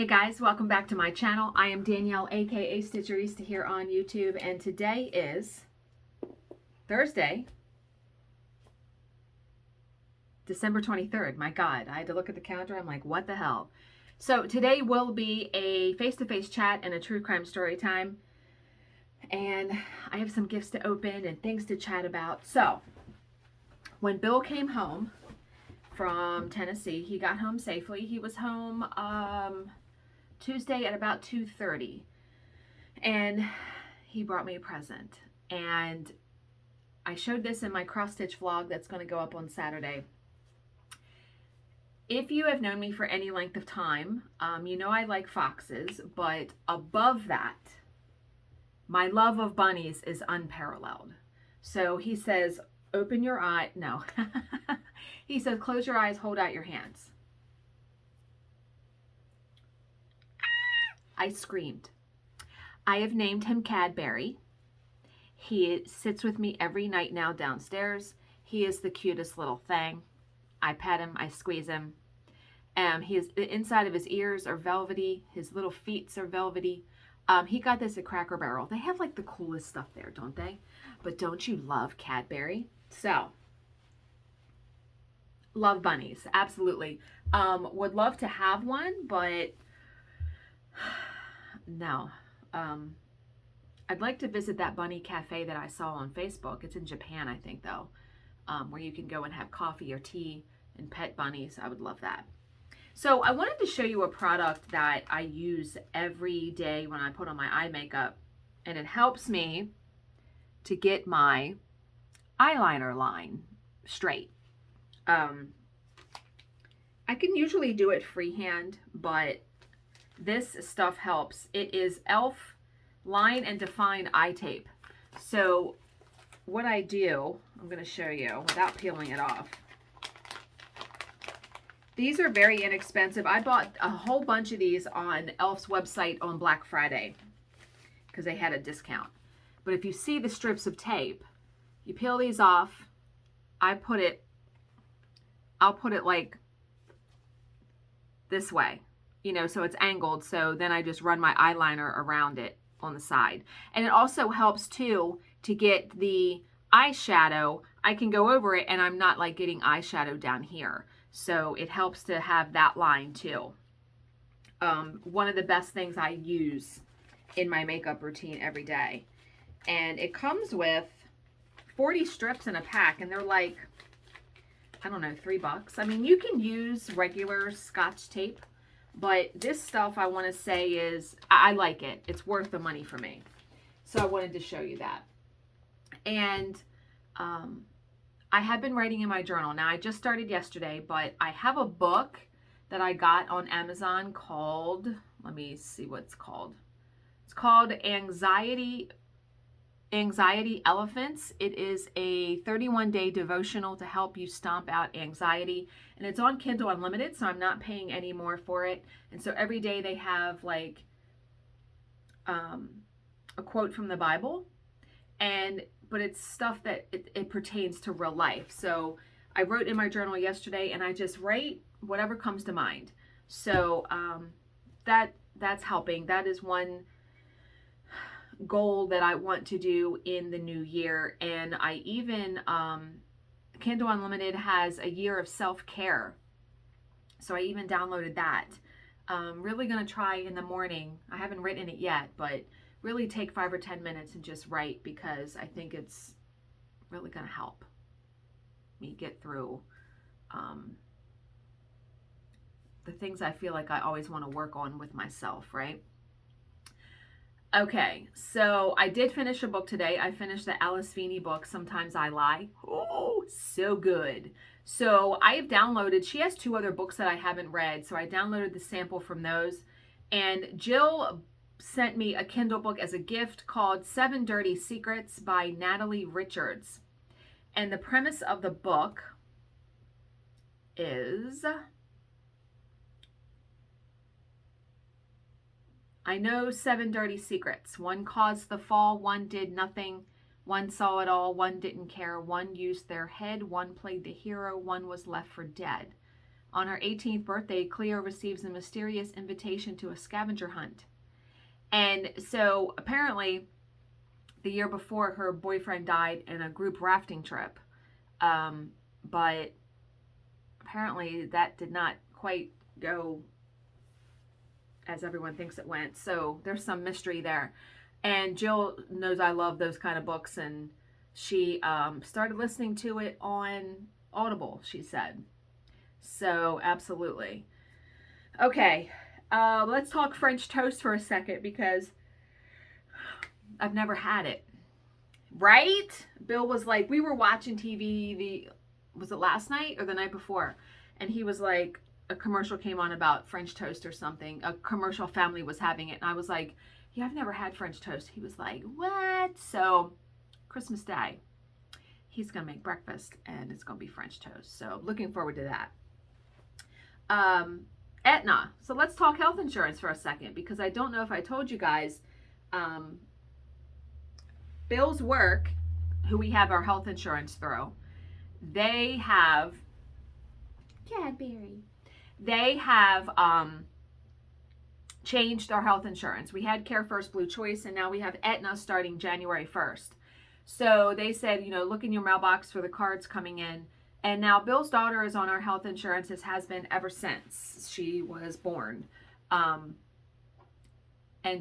Hey guys, welcome back to my channel. I am Danielle, aka Stitcherista, here on YouTube, and today is Thursday, December 23rd. My God, I had to look at the calendar. I'm like, what the hell? So today will be a face-to-face chat and a true crime story time, and I have some gifts to open and things to chat about. So when Bill came home from Tennessee, he got home safely. He was home Tuesday at about 2:30, and he brought me a present, and I showed this in my cross stitch vlog that's going to go up on Saturday. If you have known me for any length of time, you know I like foxes, but above that, my love of bunnies is unparalleled. So he says, open your eye. No. He says, close your eyes, hold out your hands. I screamed. I have named him Cadbury. He sits with me every night now downstairs. He is the cutest little thing. I pet him, I squeeze him. The inside of his ears are velvety. His little feet are velvety. He got this at Cracker Barrel. They have like the coolest stuff there, don't they? But don't you love Cadbury? So, love bunnies, absolutely. Would love to have one, but no. I'd like to visit that bunny cafe that I saw on Facebook. It's in Japan, I think, though, where you can go and have coffee or tea and pet bunnies. I would love that. So I wanted to show you a product that I use every day when I put on my eye makeup, and it helps me to get my eyeliner line straight. I can usually do it freehand, but this stuff helps. It is e.l.f. Line and Define eye tape. So what I do, I'm going to show you without peeling it off. These are very inexpensive. I bought a whole bunch of these on e.l.f.'s website on Black Friday because they had a discount. But if you see the strips of tape, you peel these off. I'll put it like this way, you know, so it's angled. So then I just run my eyeliner around it on the side. And it also helps too to get the eyeshadow. I can go over it and I'm not like getting eyeshadow down here. So it helps to have that line too. One of the best things I use in my makeup routine every day. And it comes with 40 strips in a pack, and they're like, I don't know, $3. I mean, you can use regular Scotch tape, but this stuff I want to say is, I like it. It's worth the money for me. So I wanted to show you that. And I have been writing in my journal. Now, I just started yesterday, but I have a book that I got on Amazon called, let me see what it's called. It's called Anxiety Elephants. It is a 31-day devotional to help you stomp out anxiety. And it's on Kindle Unlimited, so I'm not paying any more for it. And so every day they have like a quote from the Bible. But it's stuff that it pertains to real life. So I wrote in my journal yesterday, and I just write whatever comes to mind. So that's helping. That is one goal that I want to do in the new year. And I even Kindle Unlimited has a year of self-care, so I even downloaded that. Really gonna try in the morning. I haven't written it yet, but really take 5 or 10 minutes and just write, because I think it's really gonna help me get through the things I feel like I always want to work on with myself, right? Okay, so I did finish a book today. I finished the Alice Feeney book, Sometimes I Lie. Oh, so good. So I have downloaded, she has 2 other books that I haven't read, so I downloaded the sample from those. And Jill sent me a Kindle book as a gift called 7 Dirty Secrets by Natalie Richards. And the premise of the book is, I know 7 dirty secrets. One caused the fall, one did nothing, one saw it all, one didn't care, one used their head, one played the hero, one was left for dead. On her 18th birthday, Cleo receives a mysterious invitation to a scavenger hunt. And so apparently the year before, her boyfriend died in a group rafting trip. But apparently that did not quite go as everyone thinks it went. So there's some mystery there. And Jill knows I love those kind of books, and she started listening to it on Audible, she said. So absolutely. Okay, let's talk French toast for a second, because I've never had it. Right? Bill was like, we were watching TV, was it last night or the night before? And he was like, a commercial came on about French toast or something. A commercial family was having it. And I was like, yeah, I've never had French toast. He was like, what? So Christmas Day, he's going to make breakfast and it's going to be French toast. So looking forward to that. Aetna. So let's talk health insurance for a second, because I don't know if I told you guys, Bill's work, who we have our health insurance through, they have Cadbury. They have changed our health insurance. We had Care First Blue Choice, and now we have Aetna starting January 1st. So they said, look in your mailbox for the cards coming in. And now Bill's daughter is on our health insurance, as has been ever since she was born. And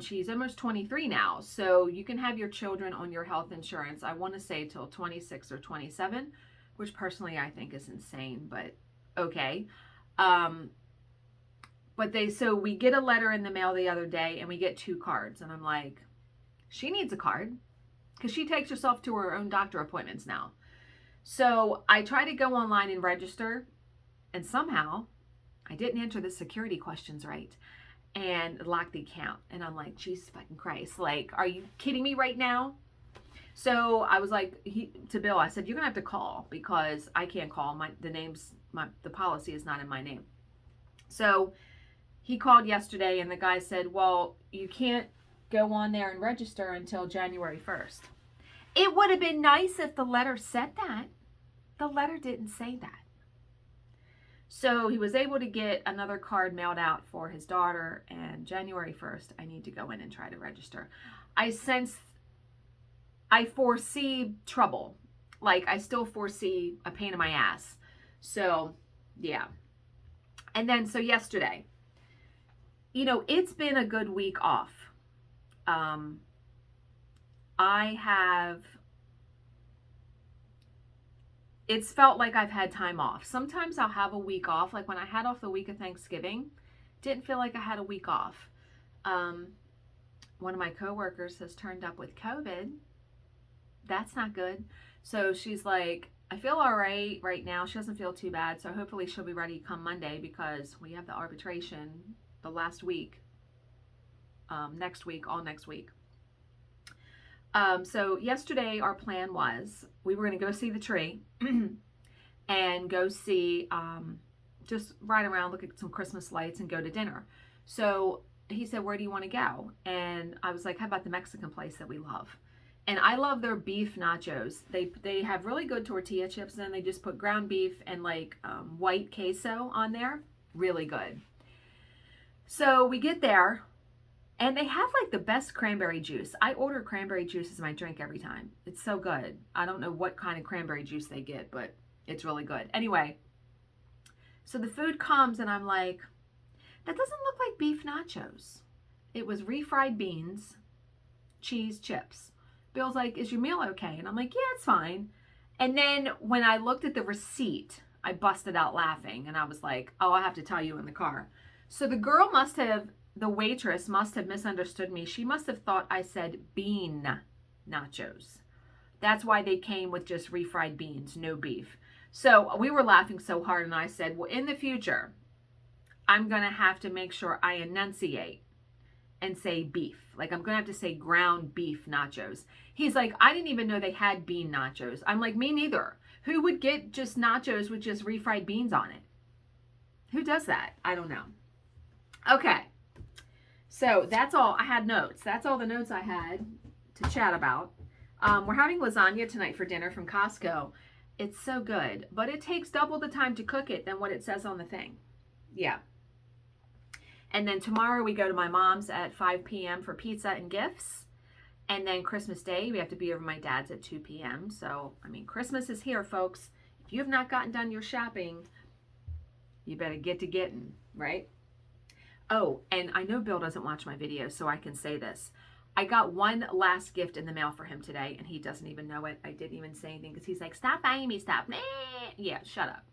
she's almost 23 now. So you can have your children on your health insurance, I want to say till 26 or 27, which personally I think is insane, but okay. So we get a letter in the mail the other day, and we get 2 cards. And I'm like, she needs a card, because she takes herself to her own doctor appointments now. So I try to go online and register, and somehow I didn't answer the security questions right and lock the account. And I'm like, Jesus fucking Christ. Like, are you kidding me right now? So I was like, to Bill, I said, you're gonna have to call, because I can't call. The policy is not in my name. So he called yesterday, and the guy said, well, you can't go on there and register until January 1st. It would have been nice if the letter said that. The letter didn't say that. So he was able to get another card mailed out for his daughter, and January 1st, I need to go in and try to register. I foresee trouble. Like, I still foresee a pain in my ass. So, yeah. And then, so yesterday, it's been a good week off. It's felt like I've had time off. Sometimes I'll have a week off. Like when I had off the week of Thanksgiving, didn't feel like I had a week off. One of my coworkers has turned up with COVID. That's not good. So she's like, I feel all right now. She doesn't feel too bad. So hopefully she'll be ready come Monday, because we have the arbitration the last week, next week, all next week. So yesterday our plan was we were going to go see the tree and go see, just ride around, look at some Christmas lights, and go to dinner. So he said, where do you want to go? And I was like, how about the Mexican place that we love? And I love their beef nachos. They have really good tortilla chips, and they just put ground beef and like white queso on there. Really good. So we get there, and they have like the best cranberry juice. I order cranberry juice as my drink every time. It's so good. I don't know what kind of cranberry juice they get, but it's really good. Anyway, so the food comes, and I'm like, that doesn't look like beef nachos. It was refried beans, cheese, chips. Bill's like, is your meal okay? And I'm like, yeah, it's fine. And then when I looked at the receipt, I busted out laughing, and I was like, oh, I have to tell you in the car. So the waitress must have misunderstood me. She must have thought I said bean nachos. That's why they came with just refried beans, no beef. So we were laughing so hard, and I said, well, in the future, I'm going to have to make sure I enunciate and say beef. Like, I'm going to have to say ground beef nachos. He's like, I didn't even know they had bean nachos. I'm like, me neither. Who would get just nachos with just refried beans on it? Who does that? I don't know. Okay. So that's all. I had notes. That's all the notes I had to chat about. We're having lasagna tonight for dinner from Costco. It's so good, but it takes double the time to cook it than what it says on the thing. Yeah. And then tomorrow we go to my mom's at 5 p.m. for pizza and gifts. And then Christmas Day, we have to be over my dad's at 2 p.m. So, I mean, Christmas is here, folks. If you have not gotten done your shopping, you better get to getting, right? Oh, and I know Bill doesn't watch my videos, so I can say this. I got one last gift in the mail for him today, and he doesn't even know it. I didn't even say anything because he's like, stop buying me stuff. Nah. Yeah, shut up.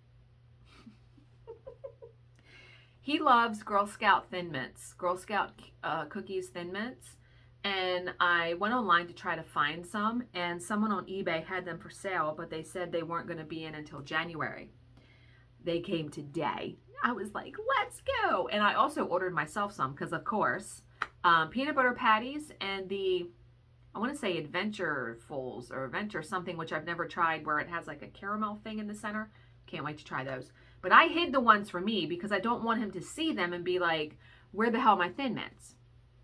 He loves Girl Scout Thin Mints, Girl Scout cookies Thin Mints. And I went online to try to find some, and someone on eBay had them for sale, but they said they weren't going to be in until January. They came today. I was like, let's go. And I also ordered myself some because, of course, peanut butter patties and the, I want to say Adventurefuls or Adventure something, which I've never tried, where it has like a caramel thing in the center. Can't wait to try those. But I hid the ones for me because I don't want him to see them and be like, where the hell are my Thin Mints?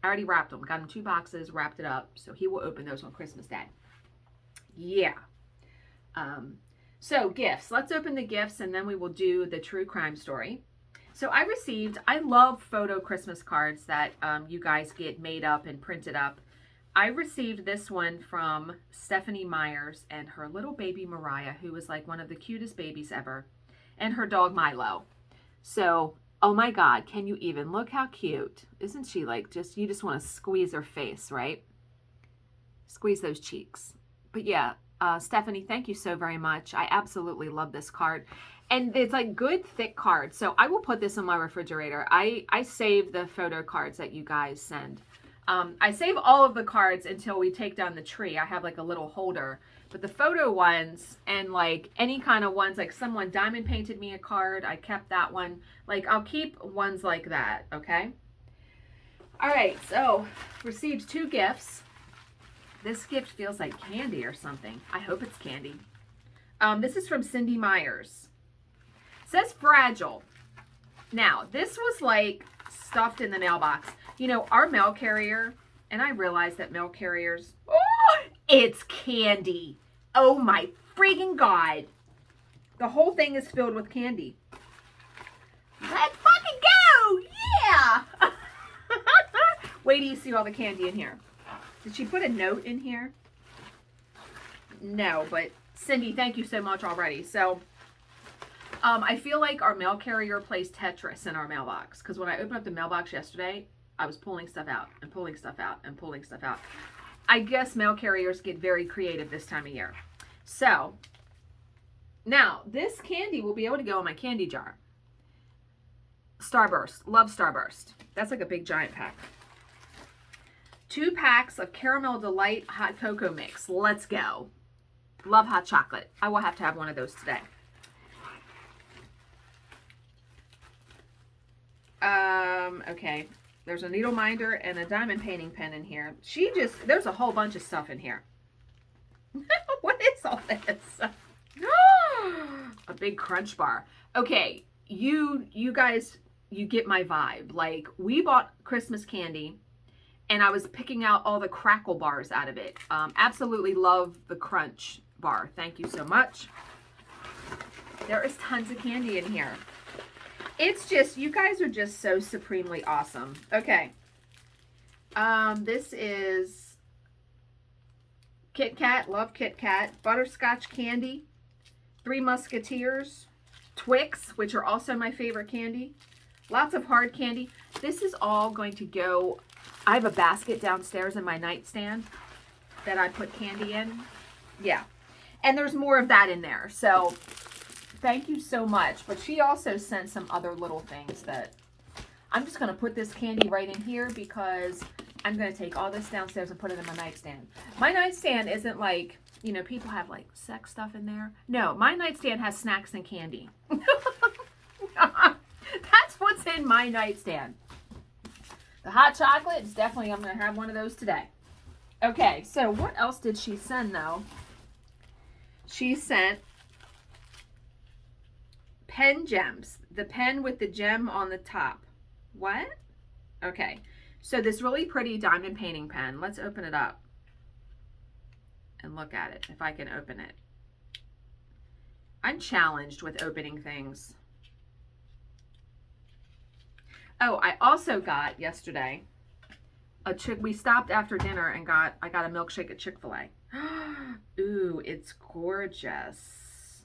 I already wrapped them. Got him 2 boxes, wrapped it up. So he will open those on Christmas Day. Yeah. So gifts. Let's open the gifts and then we will do the true crime story. So I love photo Christmas cards that you guys get made up and printed up. I received this one from Stephanie Myers and her little baby Mariah, who was like one of the cutest babies ever, and her dog Milo. So, oh my God, can you even look how cute? Isn't she like you just want to squeeze her face, right? Squeeze those cheeks. But yeah, Stephanie, thank you so very much. I absolutely love this card. And it's like good thick cards. So I will put this on my refrigerator. I save the photo cards that you guys send. I save all of the cards until we take down the tree. I have like a little holder. But the photo ones and like any kind of ones, like someone diamond painted me a card, I kept that one. Like I'll keep ones like that, okay? All right, so received 2 gifts. This gift feels like candy or something. I hope it's candy. This is from Cindy Myers. It says fragile. Now, this was like stuffed in the mailbox. You know, our mail carrier, and I realize that mail carriers, oh, it's candy. Oh my freaking God. The whole thing is filled with candy. Let's fucking go. Yeah. Wait till you see all the candy in here. Did she put a note in here? No, but Cindy, thank you so much already. So, I feel like our mail carrier plays Tetris in our mailbox. Because when I opened up the mailbox yesterday, I was pulling stuff out and pulling stuff out and pulling stuff out. I guess mail carriers get very creative this time of year. So, now, this candy will be able to go in my candy jar. Starburst. Love Starburst. That's like a big giant pack. 2 packs of Caramel Delight Hot Cocoa Mix. Let's go. Love hot chocolate. I will have to have one of those today. Okay. There's a needle minder and a diamond painting pen in here. There's a whole bunch of stuff in here. What is all this? A big Crunch Bar. Okay, you guys, you get my vibe. Like, we bought Christmas candy, and I was picking out all the crackle bars out of it. Absolutely love the Crunch Bar. Thank you so much. There is tons of candy in here. It's just, you guys are just so supremely awesome. Okay. This is Kit Kat. Love Kit Kat. Butterscotch candy. 3 Musketeers. Twix, which are also my favorite candy. Lots of hard candy. This is all going to go, I have a basket downstairs in my nightstand that I put candy in. Yeah. And there's more of that in there. So, thank you so much. But she also sent some other little things that I'm just going to put this candy right in here because I'm going to take all this downstairs and put it in my nightstand. My nightstand isn't like, you know, people have like sex stuff in there. No, my nightstand has snacks and candy. That's what's in my nightstand. The hot chocolate is definitely, I'm going to have one of those today. Okay, so what else did she send though? She sent pen gems. The pen with the gem on the top. What? Okay. So this really pretty diamond painting pen. Let's open it up and look at it, if I can open it. I'm challenged with opening things. Oh, I also got yesterday we stopped after dinner and I got a milkshake at Chick-fil-A. Ooh, it's gorgeous.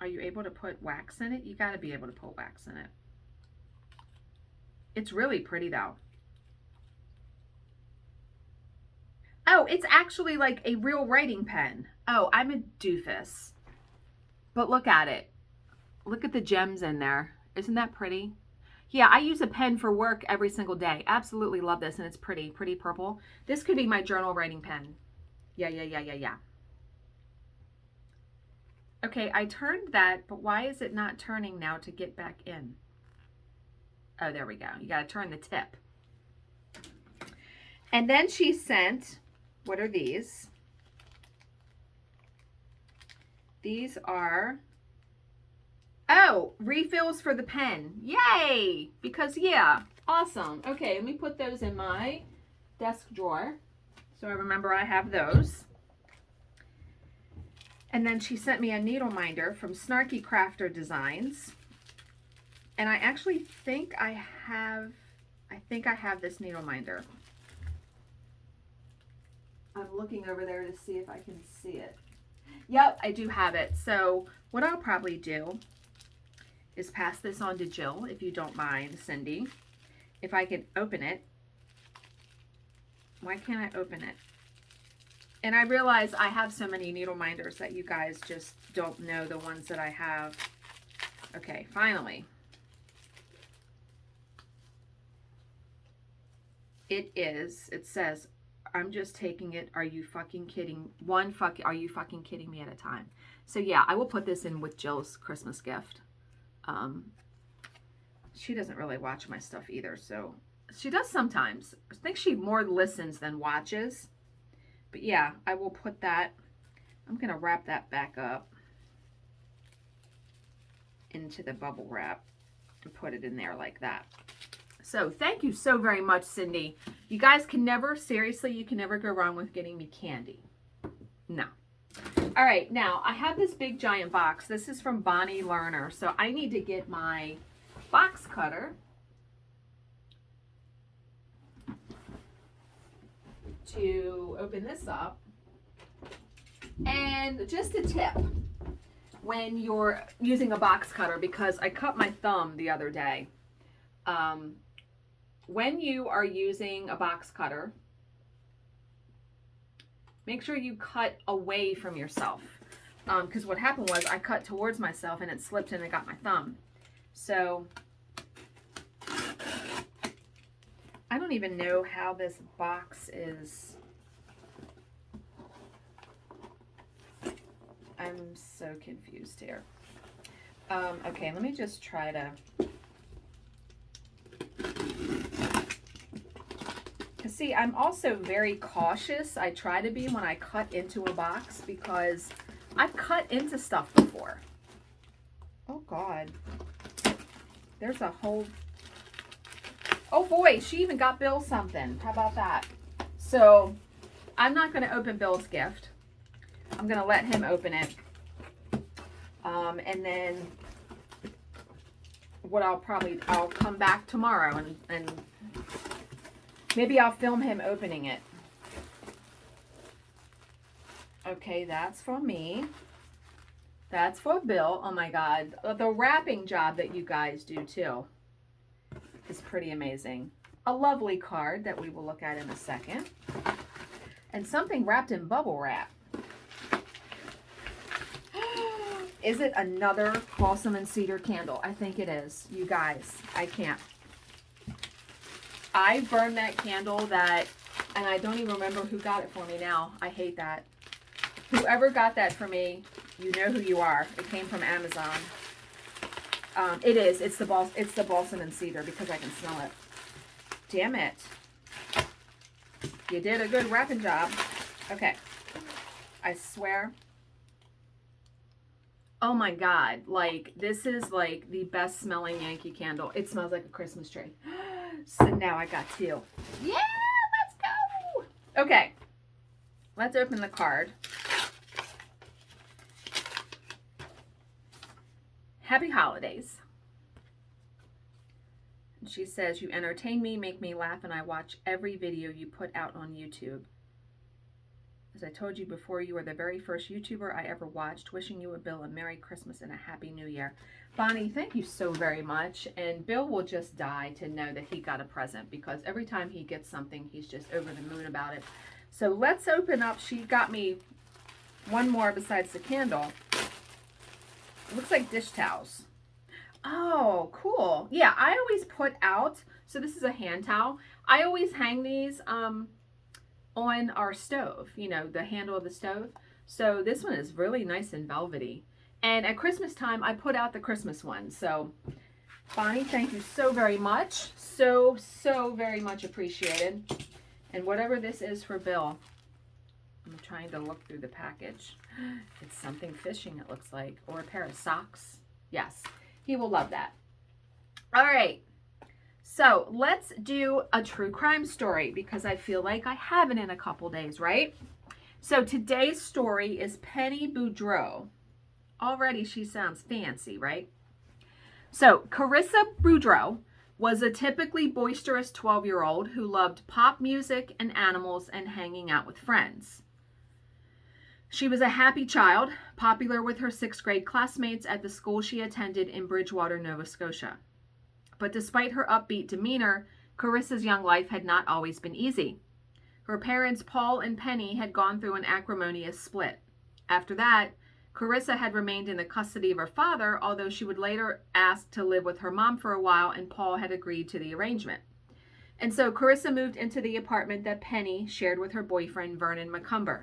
Are you able to put wax in it? You got to be able to put wax in it. It's really pretty though. Oh, it's actually like a real writing pen. Oh, I'm a doofus. But look at it. Look at the gems in there. Isn't that pretty? Yeah, I use a pen for work every single day. Absolutely love this, and it's pretty purple. This could be my journal writing pen. Yeah. Okay, I turned that, but why is it not turning now to get back in? Oh, there we go. You got to turn the tip. And then she sent, what are these? These are, oh, refills for the pen. Yay! Because, yeah, awesome. Okay, let me put those in my desk drawer so I remember I have those. And then she sent me a needle minder from Snarky Crafter Designs. And I actually think I have this needle minder. I'm looking over there to see if I can see it. Yep, I do have it. So what I'll probably do is pass this on to Jill, if you don't mind, Cindy. If I can open it. Why can't I open it? And I realize I have so many needle minders that you guys just don't know the ones that I have. Okay, finally. It says, I'm just taking it. Are you fucking kidding? Are you fucking kidding me at a time? So yeah, I will put this in with Jill's Christmas gift. She doesn't really watch my stuff either, so she does sometimes. I think she more listens than watches. But yeah, I will put that. I'm going to wrap that back up into the bubble wrap and put it in there like that. So thank you so very much, Cindy. You guys can never, seriously, you can never go wrong with getting me candy. No. All right, now I have this big giant box. This is from Bonnie Lerner. So I need to get my box cutter to open this up. And just a tip when you're using a box cutter, because I cut my thumb the other day. When you are using a box cutter, make sure you cut away from yourself. Because what happened was I cut towards myself and it slipped and I got my thumb. So I don't even know how this box is. I'm so confused here. Okay, let me just try to. Because see, I'm also very cautious. I try to be when I cut into a box because I've cut into stuff before. Oh God. There's a whole. Oh boy, she even got Bill something. How about that? So I'm not going to open Bill's gift. I'm going to let him open it. And then what I'll come back tomorrow and maybe I'll film him opening it. Okay, that's for me. That's for Bill. Oh my God. The wrapping job that you guys do too is pretty amazing. A lovely card that we will look at in a second. And something wrapped in bubble wrap. Is it another balsam and cedar candle? I think it is. You guys, I can't. I burned that candle and I don't even remember who got it for me now. I hate that. Whoever got that for me, you know who you are. It came from Amazon. It is. It's the balsam and cedar because I can smell it. Damn it. You did a good wrapping job. Okay. I swear. Oh my God. Like, this is like the best smelling Yankee candle. It smells like a Christmas tree. So now I got two. Yeah, let's go. Okay. Let's open the card. Happy holidays. And she says, you entertain me, make me laugh, and I watch every video you put out on YouTube. As I told you before, you are the very first YouTuber I ever watched. Wishing you and Bill a Merry Christmas and a Happy New Year. Bonnie, thank you so very much. And Bill will just die to know that he got a present, because every time he gets something, he's just over the moon about it. So let's open up. She got me one more besides the candle. It looks like dish towels. Oh, cool. Yeah, I always put out, so this is a hand towel. I always hang these on our stove, you know, the handle of the stove. So this one is really nice and velvety. And at Christmas time, I put out the Christmas one. So Bonnie, thank you so very much. So very much appreciated. And whatever this is for Bill, I'm trying to look through the package. It's something fishing, it looks like, or a pair of socks. Yes, he will love that. All right, so let's do a true crime story, because I feel like I haven't in a couple days, right? So today's story is Penny Boudreau. Already she sounds fancy, right? So Carissa Boudreau was a typically boisterous 12-year-old who loved pop music and animals and hanging out with friends. She was a happy child, popular with her 6th grade classmates at the school she attended in Bridgewater, Nova Scotia. But despite her upbeat demeanor, Carissa's young life had not always been easy. Her parents, Paul and Penny, had gone through an acrimonious split. After that, Carissa had remained in the custody of her father, although she would later ask to live with her mom for a while, and Paul had agreed to the arrangement. And so Carissa moved into the apartment that Penny shared with her boyfriend, Vernon McCumber.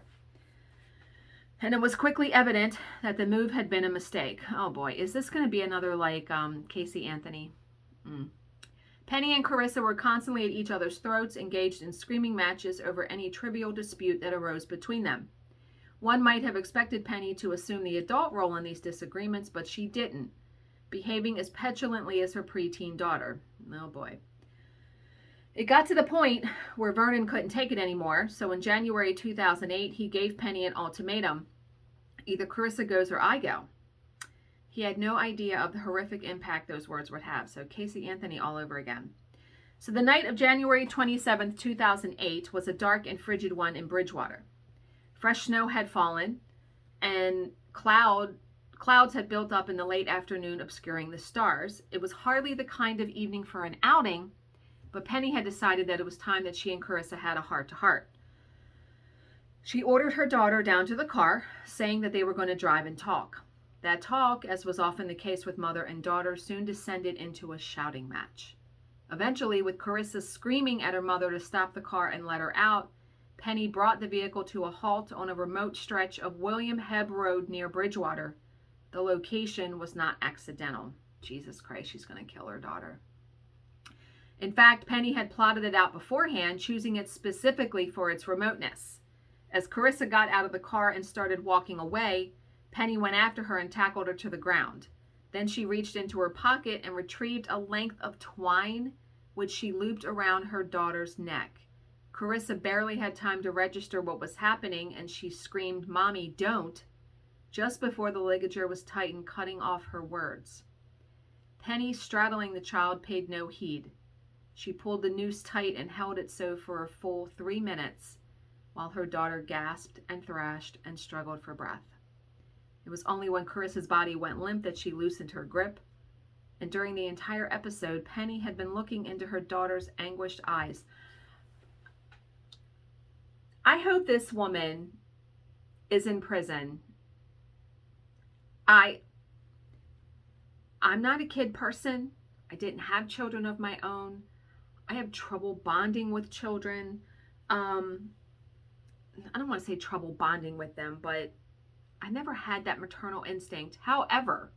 And it was quickly evident that the move had been a mistake. Oh boy, is this going to be another like Casey Anthony? Penny and Carissa were constantly at each other's throats, engaged in screaming matches over any trivial dispute that arose between them. One might have expected Penny to assume the adult role in these disagreements, but she didn't, behaving as petulantly as her preteen daughter. Oh boy. It got to the point where Vernon couldn't take it anymore, so in January 2008, he gave Penny an ultimatum. Either Carissa goes or I go. He had no idea of the horrific impact those words would have, so Casey Anthony all over again. So the night of January 27th, 2008 was a dark and frigid one in Bridgewater. Fresh snow had fallen, and clouds had built up in the late afternoon, obscuring the stars. It was hardly the kind of evening for an outing, but Penny had decided that it was time that she and Carissa had a heart-to-heart. She ordered her daughter down to the car, saying that they were going to drive and talk. That talk, as was often the case with mother and daughter, soon descended into a shouting match. Eventually, with Carissa screaming at her mother to stop the car and let her out, Penny brought the vehicle to a halt on a remote stretch of William Hebb Road near Bridgewater. The location was not accidental. Jesus Christ, she's going to kill her daughter. In fact, Penny had plotted it out beforehand, choosing it specifically for its remoteness. As Carissa got out of the car and started walking away, Penny went after her and tackled her to the ground. Then she reached into her pocket and retrieved a length of twine, which she looped around her daughter's neck. Carissa barely had time to register what was happening, and she screamed, "Mommy, don't," just before the ligature was tightened, cutting off her words. Penny, straddling the child, paid no heed. She pulled the noose tight and held it so for a full 3 minutes, while her daughter gasped and thrashed and struggled for breath. It was only when Carissa's body went limp that she loosened her grip, and during the entire episode, Penny had been looking into her daughter's anguished eyes. I hope this woman is in prison. I'm not a kid person. I didn't have children of my own. I have trouble bonding with children. I don't want to say trouble bonding with them, but I never had that maternal instinct. However,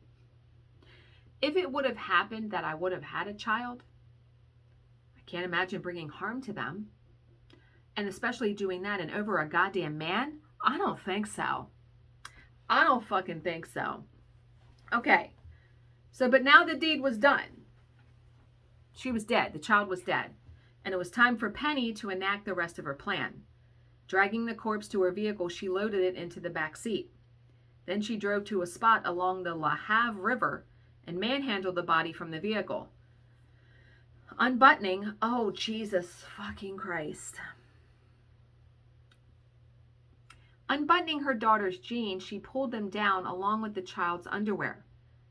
if it would have happened that I would have had a child, I can't imagine bringing harm to them. And especially doing that and over a goddamn man? I don't think so. I don't fucking think so. Okay. So, but now the deed was done. She was dead. The child was dead. And it was time for Penny to enact the rest of her plan. Dragging the corpse to her vehicle, she loaded it into the back seat. Then she drove to a spot along the La Have River and manhandled the body from the vehicle. Unbuttoning, oh Jesus fucking Christ. Unbuttoning her daughter's jeans, she pulled them down along with the child's underwear.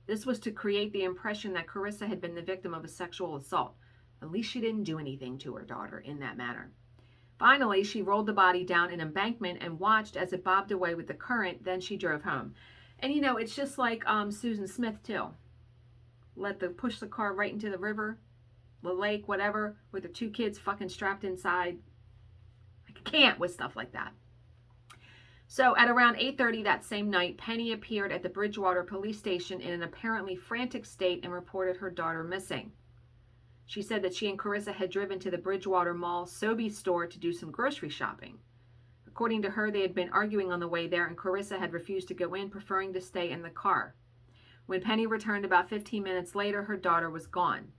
This was to create the impression that Carissa had been the victim of a sexual assault. At least she didn't do anything to her daughter in that manner. Finally, she rolled the body down an embankment and watched as it bobbed away with the current. Then she drove home. And you know, it's just like Susan Smith too. Push the car right into the river, the lake, whatever, with the two kids fucking strapped inside. I can't with stuff like that. So at around 8:30 that same night, Penny appeared at the Bridgewater police station in an apparently frantic state and reported her daughter missing. She said that she and Carissa had driven to the Bridgewater Mall Sobeys store to do some grocery shopping. According to her, they had been arguing on the way there, and Carissa had refused to go in, preferring to stay in the car. When Penny returned about 15 minutes later, her daughter was gone.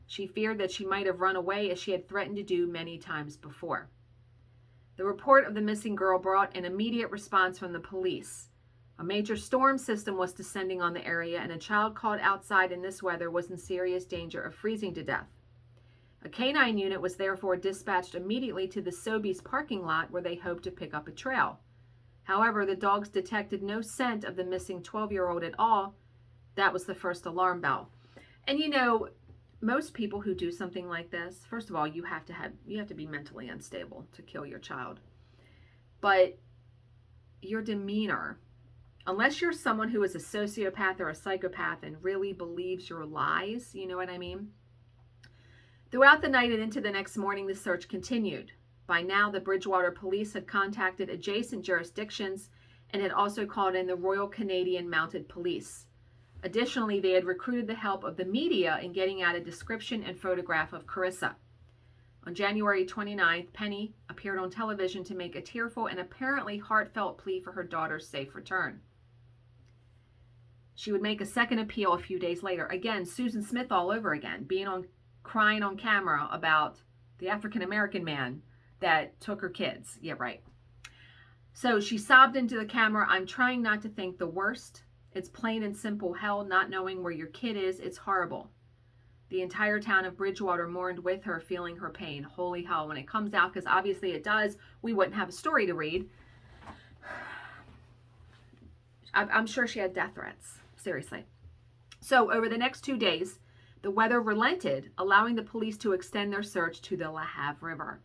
She feared that she might have run away, as she had threatened to do many times before. The report of the missing girl brought an immediate response from the police. A major storm system was descending on the area, and a child caught outside in this weather was in serious danger of freezing to death. A canine unit was therefore dispatched immediately to the Sobeys parking lot, where they hoped to pick up a trail. However, the dogs detected no scent of the missing 12-year-old at all. That was the first alarm bell. And you know, most people who do something like this, first of all, you have to be mentally unstable to kill your child. But your demeanor, unless you're someone who is a sociopath or a psychopath and really believes your lies, you know what I mean? Throughout the night and into the next morning, the search continued. By now, the Bridgewater police had contacted adjacent jurisdictions and had also called in the Royal Canadian Mounted Police. Additionally, they had recruited the help of the media in getting out a description and photograph of Carissa. On January 29th, Penny appeared on television to make a tearful and apparently heartfelt plea for her daughter's safe return. She would make a second appeal a few days later. Again, Susan Smith all over again, crying on camera about the African-American man that took her kids. Yeah, right. So she sobbed into the camera, "I'm trying not to think the worst. It's plain and simple hell, not knowing where your kid is. It's horrible." The entire town of Bridgewater mourned with her, feeling her pain. Holy hell, when it comes out, because obviously it does, we wouldn't have a story to read. I'm sure she had death threats. Seriously. So over the next 2 days, the weather relented, allowing the police to extend their search to the La Have River.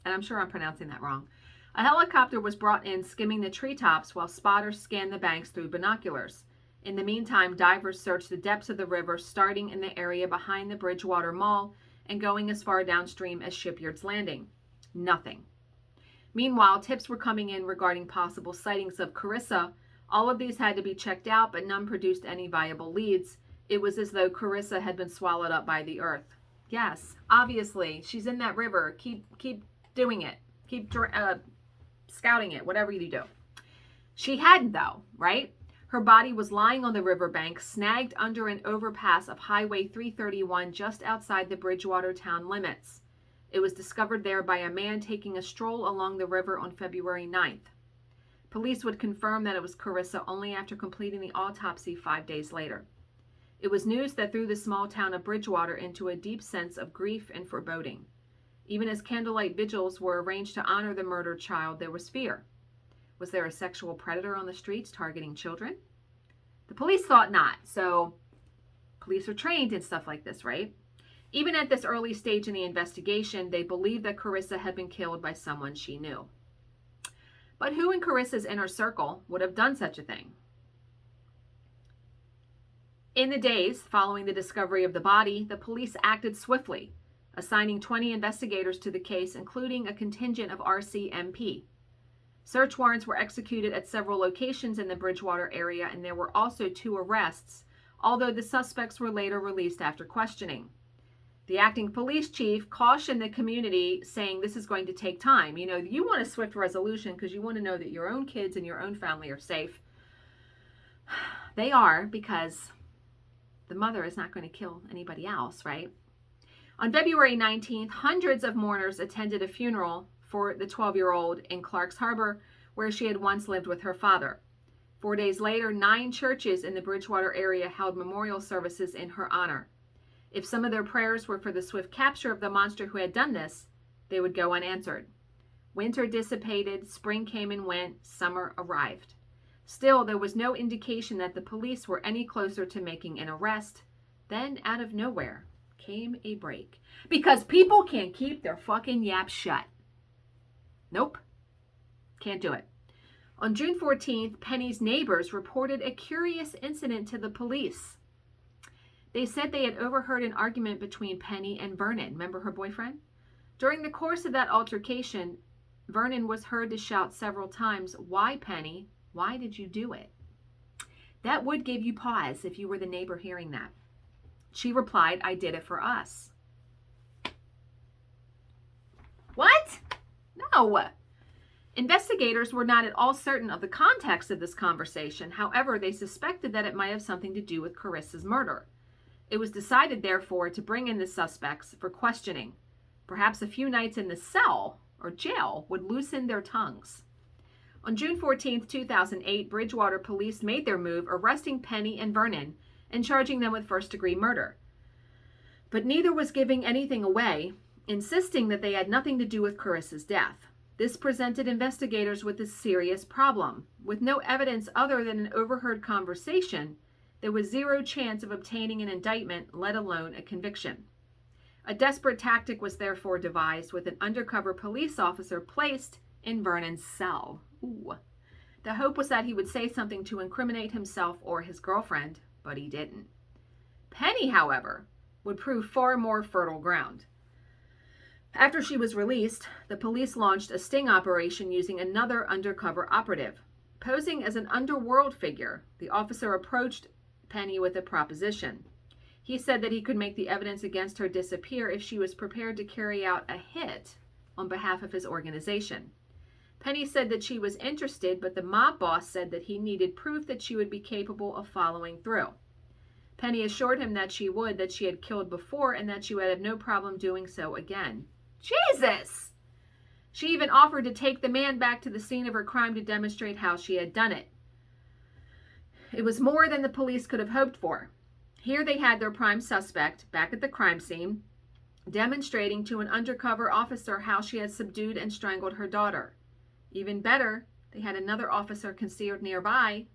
And I'm sure I'm pronouncing that wrong. A helicopter was brought in, skimming the treetops while spotters scanned the banks through binoculars. In the meantime, divers searched the depths of the river, starting in the area behind the Bridgewater Mall and going as far downstream as Shipyard's Landing. Nothing. Meanwhile, tips were coming in regarding possible sightings of Carissa. All of these had to be checked out, but none produced any viable leads. It was as though Carissa had been swallowed up by the earth. Yes, obviously, she's in that river. Keep doing it. Keep scouting it, whatever you do. She hadn't, though, right? Her body was lying on the riverbank, snagged under an overpass of Highway 331 just outside the Bridgewater town limits. It was discovered there by a man taking a stroll along the river on February 9th. Police would confirm that it was Carissa only after completing the autopsy 5 days later. It was news that threw the small town of Bridgewater into a deep sense of grief and foreboding. Even as candlelight vigils were arranged to honor the murdered child, there was fear. Was there a sexual predator on the streets targeting children? The police thought not, so police are trained in stuff like this, right? Even at this early stage in the investigation, they believed that Carissa had been killed by someone she knew. But who in Carissa's inner circle would have done such a thing? In the days following the discovery of the body, the police acted swiftly, assigning 20 investigators to the case, including a contingent of RCMP. Search warrants were executed at several locations in the Bridgewater area, and there were also 2 arrests, although the suspects were later released after questioning. The acting police chief cautioned the community, saying this is going to take time. You know, you want a swift resolution because you want to know that your own kids and your own family are safe. They are, because the mother is not going to kill anybody else, right? On February 19th, hundreds of mourners attended a funeral for the 12-year-old in Clarks Harbor, where she had once lived with her father. 4 days later, 9 churches in the Bridgewater area held memorial services in her honor. If some of their prayers were for the swift capture of the monster who had done this, they would go unanswered. Winter dissipated, spring came and went, summer arrived. Still, there was no indication that the police were any closer to making an arrest. Then, out of nowhere, came a break. Because people can't keep their fucking yaps shut. Nope. Can't do it. On June 14th, Penny's neighbors reported a curious incident to the police. They said they had overheard an argument between Penny and Vernon. Remember her boyfriend? During the course of that altercation, Vernon was heard to shout several times, "Why, Penny? Why did you do it?" That would give you pause if you were the neighbor hearing that. She replied, "I did it for us." What? No. Investigators were not at all certain of the context of this conversation. However, they suspected that it might have something to do with Carissa's murder. It was decided, therefore, to bring in the suspects for questioning. Perhaps a few nights in the cell or jail would loosen their tongues. On June 14, 2008, Bridgewater police made their move, arresting Penny and Vernon and charging them with first-degree murder. But neither was giving anything away, insisting that they had nothing to do with Carissa's death. This presented investigators with a serious problem. With no evidence other than an overheard conversation, there was zero chance of obtaining an indictment, let alone a conviction. A desperate tactic was therefore devised, with an undercover police officer placed in Vernon's cell. Ooh. The hope was that he would say something to incriminate himself or his girlfriend, but he didn't. Penny, however, would prove far more fertile ground. After she was released, the police launched a sting operation using another undercover operative. Posing as an underworld figure, the officer approached Penny with a proposition. He said that he could make the evidence against her disappear if she was prepared to carry out a hit on behalf of his organization. Penny said that she was interested, but the mob boss said that he needed proof that she would be capable of following through. Penny assured him that she would, that she had killed before, and that she would have no problem doing so again. Jesus! She even offered to take the man back to the scene of her crime to demonstrate how she had done it. It was more than the police could have hoped for. Here they had their prime suspect back at the crime scene, demonstrating to an undercover officer how she had subdued and strangled her daughter. Even better, they had another officer concealed nearby,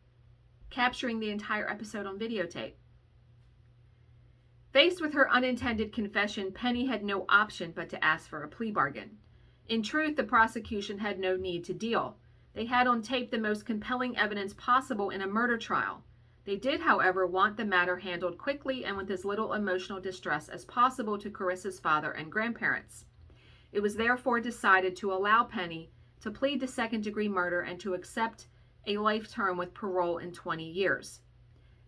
capturing the entire episode on videotape. Faced with her unintended confession, Penny had no option but to ask for a plea bargain. In truth, the prosecution had no need to deal. They had on tape the most compelling evidence possible in a murder trial. They did, however, want the matter handled quickly and with as little emotional distress as possible to Carissa's father and grandparents. It was therefore decided to allow Penny to plead to second-degree murder and to accept a life term with parole in 20 years.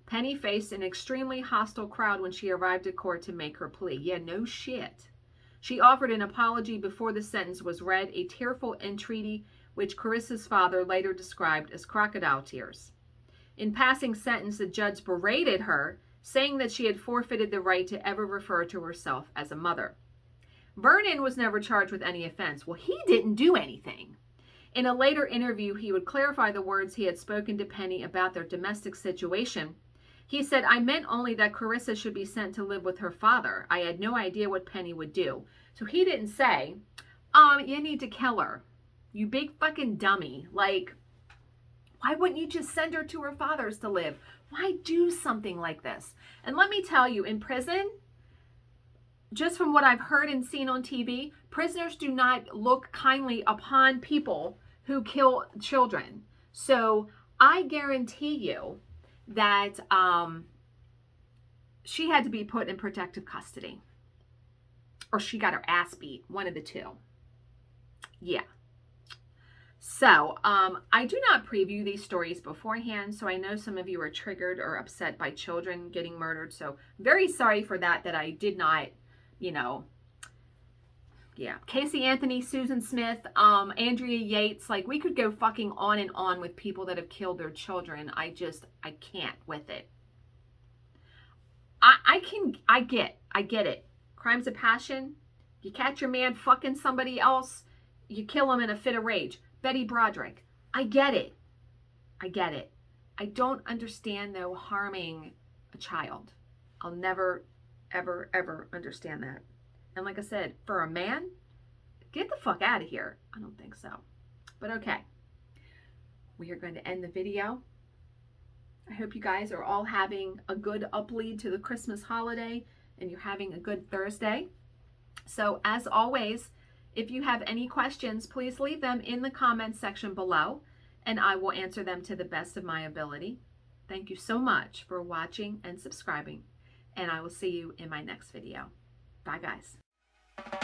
Penny faced an extremely hostile crowd when she arrived at court to make her plea. Yeah, no shit. She offered an apology before the sentence was read, a tearful entreaty which Carissa's father later described as crocodile tears. In passing sentence, the judge berated her, saying that she had forfeited the right to ever refer to herself as a mother. Vernon was never charged with any offense. Well, he didn't do anything. In a later interview, he would clarify the words he had spoken to Penny about their domestic situation. He said, "I meant only that Carissa should be sent to live with her father. I had no idea what Penny would do." So he didn't say, you need to kill her. You big fucking dummy. Like, why wouldn't you just send her to her father's to live? Why do something like this? And let me tell you, in prison, just from what I've heard and seen on TV, prisoners do not look kindly upon people who kill children. So I guarantee you that she had to be put in protective custody. Or she got her ass beat. One of the two. Yeah. So, I do not preview these stories beforehand, so I know some of you are triggered or upset by children getting murdered. So, very sorry for that I did not, yeah. Casey Anthony, Susan Smith, Andrea Yates, like, we could go fucking on and on with people that have killed their children. I can't with it. I get it. Crimes of passion. You catch your man fucking somebody else, you kill him in a fit of rage. Betty Broderick. I get it. I don't understand though harming a child. I'll never, ever, ever understand that. And like I said, for a man, get the fuck out of here. I don't think so. But okay, we are going to end the video. I hope you guys are all having a good uplead to the Christmas holiday and you're having a good Thursday. So as always, if you have any questions, please leave them in the comments section below and I will answer them to the best of my ability. Thank you so much for watching and subscribing, and I will see you in my next video. Bye guys.